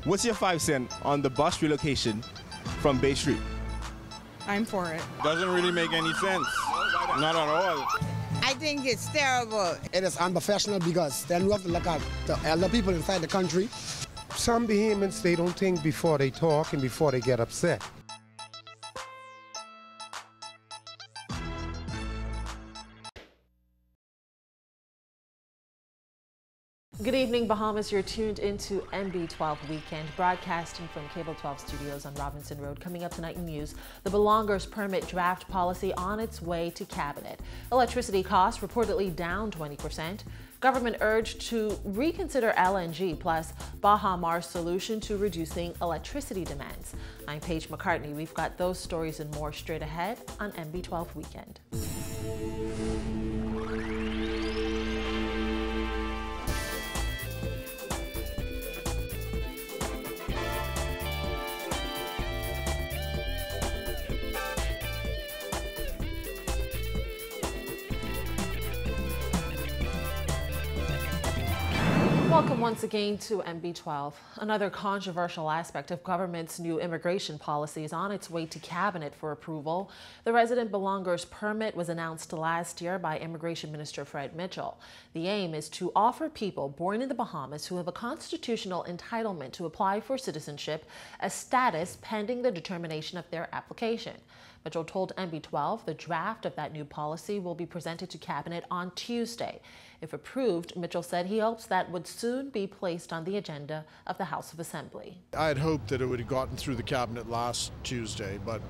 What's your 5 cents on the bus relocation from Bay Street? I'm for it. Doesn't really make any sense. Not at all. I think it's terrible. It is unprofessional because then you have to look at the elder people inside the country. Some Bahamians, they don't think before they talk and before they get upset. Good evening, Bahamas. You're tuned into MB12 Weekend, broadcasting from Cable 12 Studios on Robinson Road. Coming up tonight in news, the Belongers Permit draft policy on its way to Cabinet. Electricity costs reportedly down 20%. Government urged to reconsider LNG, plus Baha Mar's solution to reducing electricity demands. I'm Paige McCartney. We've got those stories and more straight ahead on MB12 Weekend. Welcome once again to MB12. Another controversial aspect of government's new immigration policy is on its way to Cabinet for approval. The Resident Belongers Permit was announced last year by Immigration Minister Fred Mitchell. The aim is to offer people born in the Bahamas who have a constitutional entitlement to apply for citizenship a status pending the determination of their application. Mitchell told MB12 the draft of that new policy will be presented to Cabinet on Tuesday. If approved, Mitchell said he hopes that would soon be placed on the agenda of the House of Assembly. I had hoped that it would have gotten through the Cabinet last Tuesday, but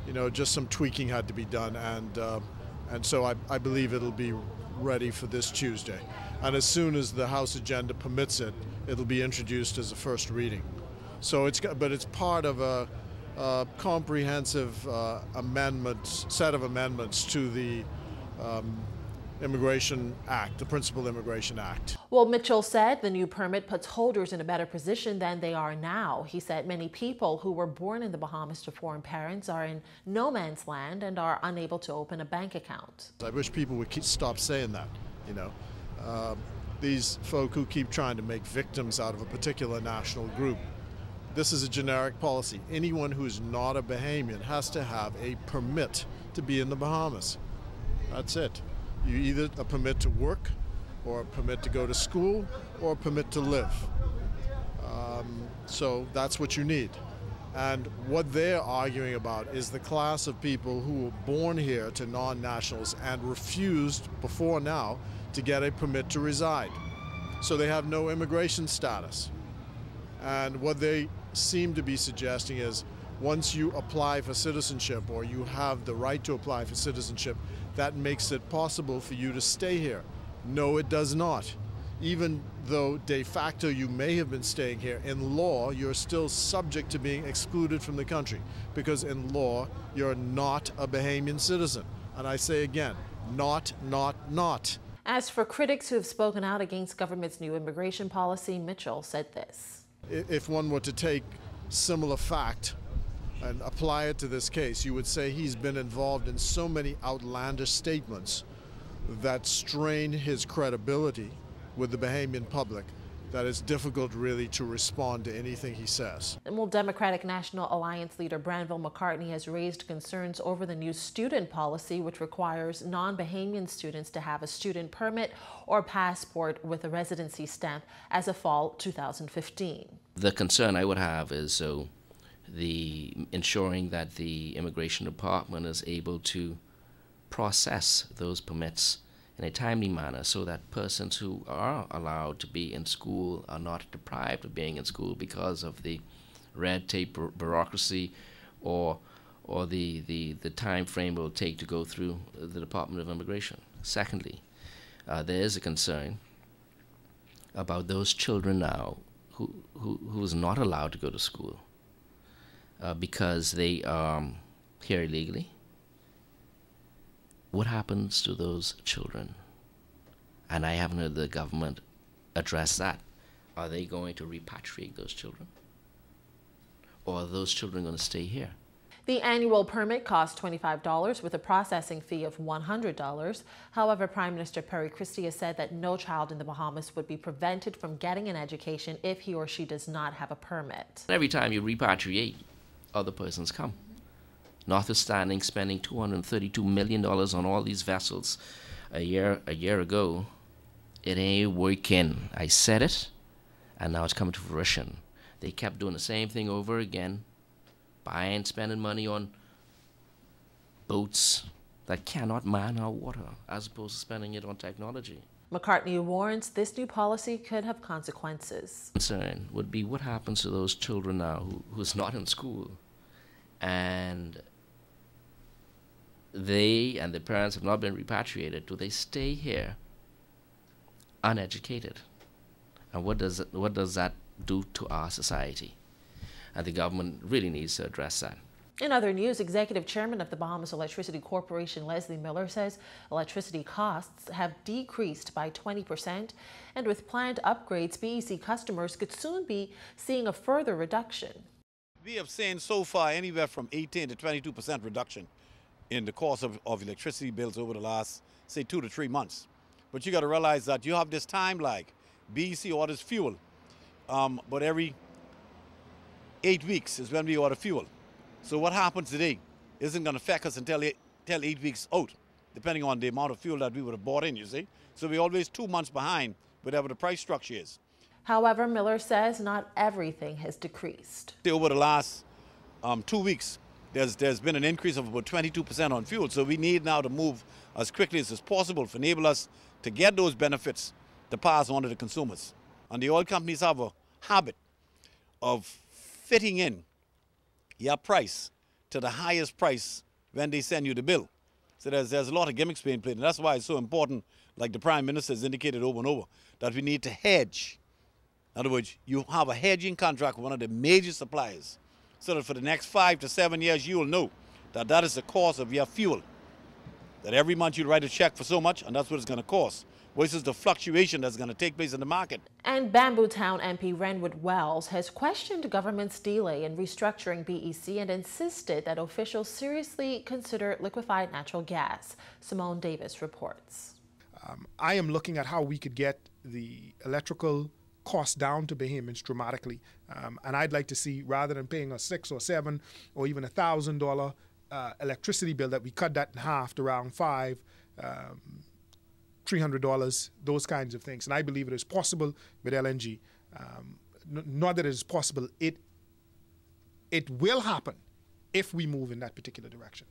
you know, just some tweaking had to be done, and so I believe it'll be ready for this Tuesday. And as soon as the House agenda permits it, it'll be introduced as a first reading. So it's part of a comprehensive set of amendments to the Immigration Act, the Principal Immigration Act. Well, Mitchell said the new permit puts holders in a better position than they are now. He said many people who were born in the Bahamas to foreign parents are in no man's land and are unable to open a bank account. I wish people would stop saying that, you know. These folk who keep trying to make victims out of a particular national group. This is a generic policy. Anyone who is not a Bahamian has to have a permit to be in the Bahamas. That's it. You either a permit to work, or a permit to go to school, or a permit to live. So that's what you need. And what they're arguing about is the class of people who were born here to non-nationals and refused before now to get a permit to reside. So they have no immigration status. And what they seem to be suggesting is once you apply for citizenship, or you have the right to apply for citizenship, that makes it possible for you to stay here. No, it does not. Even though de facto you may have been staying here, in law you're still subject to being excluded from the country, because in law you're not a Bahamian citizen. And I say again, not. As for critics who have spoken out against government's new immigration policy, Mitchell said this. If one were to take similar fact and apply it to this case, you would say he's been involved in so many outlandish statements that strain his credibility with the Bahamian public that it's difficult really to respond to anything he says. Well, Democratic National Alliance leader Branville McCartney has raised concerns over the new student policy, which requires non-Bahamian students to have a student permit or passport with a residency stamp as of fall 2015. The concern I would have is the ensuring that the Immigration Department is able to process those permits in a timely manner so that persons who are allowed to be in school are not deprived of being in school because of the red tape bureaucracy or the time frame it will take to go through the Department of Immigration. Secondly, there is a concern about those children now who is not allowed to go to school because they are here illegally. What happens to those children? And I haven't heard the government address that. Are they going to repatriate those children? Or are those children going to stay here? The annual permit costs $25 with a processing fee of $100. However, Prime Minister Perry Christie has said that no child in the Bahamas would be prevented from getting an education if he or she does not have a permit. Every time you repatriate, other persons come. Notwithstanding spending $232 million on all these vessels a year ago, it ain't working. I said it, and now it's coming to fruition. They kept doing the same thing over again, buying, spending money on boats that cannot man our water, as opposed to spending it on technology. McCartney warns this new policy could have consequences. Concern would be what happens to those children now who's not in school, and they and their parents have not been repatriated. Do they stay here uneducated? And what does that do to our society? And the government really needs to address that. In other news, Executive Chairman of the Bahamas Electricity Corporation, Leslie Miller, says electricity costs have decreased by 20%, and with planned upgrades, BEC customers could soon be seeing a further reduction. We have seen so far anywhere from 18 to 22% reduction in the cost of electricity bills over the last, say, 2 to 3 months. But you got to realize that you have this time lag. BEC orders fuel, but every 8 weeks is when we order fuel. So what happens today isn't going to affect us until 8 weeks out, depending on the amount of fuel that we would have bought in, you see. So we're always 2 months behind whatever the price structure is. However, Miller says not everything has decreased. Over the last 2 weeks, there's been an increase of about 22% on fuel. So we need now to move as quickly as possible to enable us to get those benefits to pass on to the consumers. And the oil companies have a habit of fitting in your price to the highest price when they send you the bill. So there's a lot of gimmicks being played, and that's why it's so important, like the Prime Minister has indicated over and over, that we need to hedge. In other words, you have a hedging contract with one of the major suppliers, so that for the next 5 to 7 years, you will know that that is the cost of your fuel. That every month you write a check for so much, and that's what it's going to cost, versus the fluctuation that's going to take place in the market. And Bamboo Town MP Renwood Wells has questioned government's delay in restructuring BEC and insisted that officials seriously consider liquefied natural gas. Simone Davis reports. I am looking at how we could get the electrical cost down to Bahamians dramatically. And I'd like to see, rather than paying a $6 or $7 or even $1,000 electricity bill, that we cut that in half to around $500, $300, those kinds of things. And I believe it is possible with LNG. Not that it is possible, it will happen if we move in that particular direction.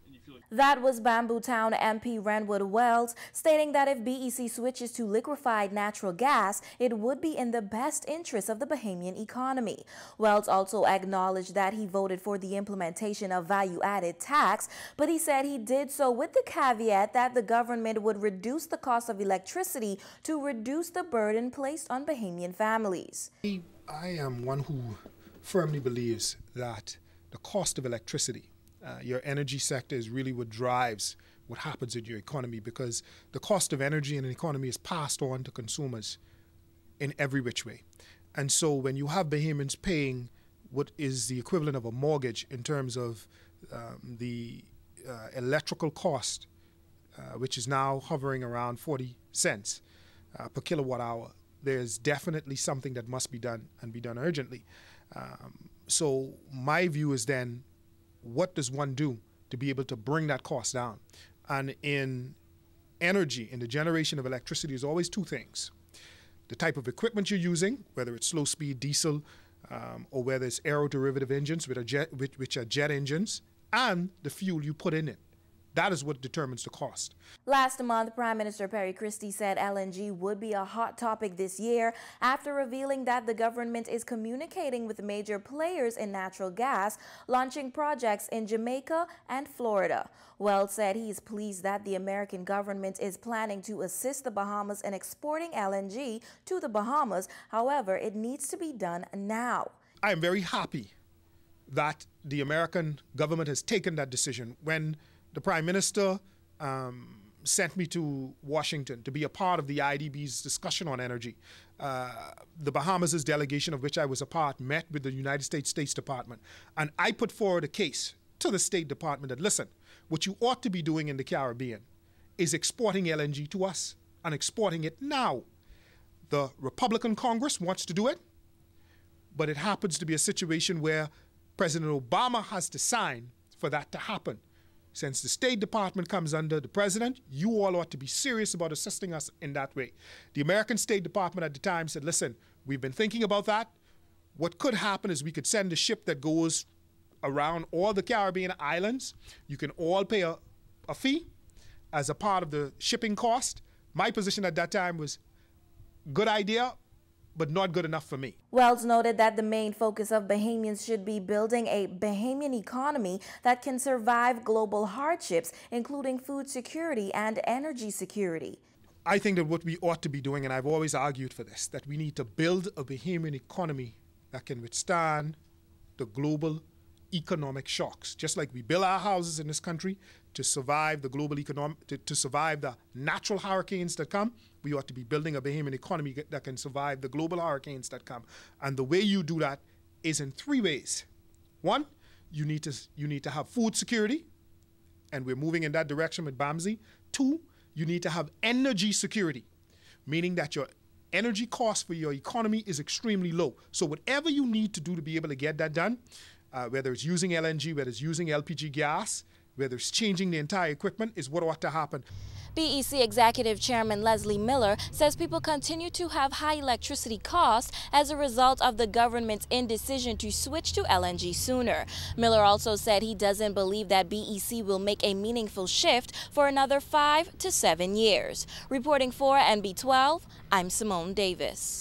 That was Bamboo Town MP Renwood Wells stating that if BEC switches to liquefied natural gas, it would be in the best interest of the Bahamian economy. Wells also acknowledged that he voted for the implementation of value-added tax, but he said he did so with the caveat that the government would reduce the cost of electricity to reduce the burden placed on Bahamian families. I am one who firmly believes that the cost of electricity, your energy sector, is really what drives what happens in your economy, because the cost of energy in an economy is passed on to consumers in every which way. And so when you have Bahamians paying what is the equivalent of a mortgage in terms of the electrical cost, which is now hovering around 40 cents per kilowatt hour, there's definitely something that must be done, and be done urgently. So my view is then, what does one do to be able to bring that cost down? And in energy, in the generation of electricity, there's always two things. The type of equipment you're using, whether it's slow-speed diesel or whether it's aeroderivative engines, which are jet engines, and the fuel you put in it. That is what determines the cost. Last month, Prime Minister Perry Christie said LNG would be a hot topic this year after revealing that the government is communicating with major players in natural gas, launching projects in Jamaica and Florida. Wells said he is pleased that the American government is planning to assist the Bahamas in exporting LNG to the Bahamas. However, it needs to be done now. I am very happy that the American government has taken that decision. When the Prime Minister sent me to Washington to be a part of the IDB's discussion on energy, the Bahamas' delegation, of which I was a part, met with the United States Department. And I put forward a case to the State Department that, listen, what you ought to be doing in the Caribbean is exporting LNG to us and exporting it now. The Republican Congress wants to do it, but it happens to be a situation where President Obama has to sign for that to happen. Since the State Department comes under the president, you all ought to be serious about assisting us in that way. The American State Department at the time said, listen, we've been thinking about that. What could happen is we could send a ship that goes around all the Caribbean islands. You can all pay a fee as a part of the shipping cost. My position at that time was, good idea, but not good enough for me. Wells noted that the main focus of Bahamians should be building a Bahamian economy that can survive global hardships, including food security and energy security. I think that what we ought to be doing, and I've always argued for this, that we need to build a Bahamian economy that can withstand the global economic shocks. Just like we build our houses in this country to survive the global to survive the natural hurricanes that come, we ought to be building a Bahamian economy that can survive the global hurricanes that come. And the way you do that is in 3 ways. One, you need to have food security, and we're moving in that direction with BAMSI. 2, you need to have energy security, meaning that your energy cost for your economy is extremely low. So whatever you need to do to be able to get that done, whether it's using LNG, whether it's using LPG gas, whether it's changing the entire equipment, is what ought to happen. BEC Executive Chairman Leslie Miller says people continue to have high electricity costs as a result of the government's indecision to switch to LNG sooner. Miller also said he doesn't believe that BEC will make a meaningful shift for another 5 to 7 years. Reporting for NB12, I'm Simone Davis.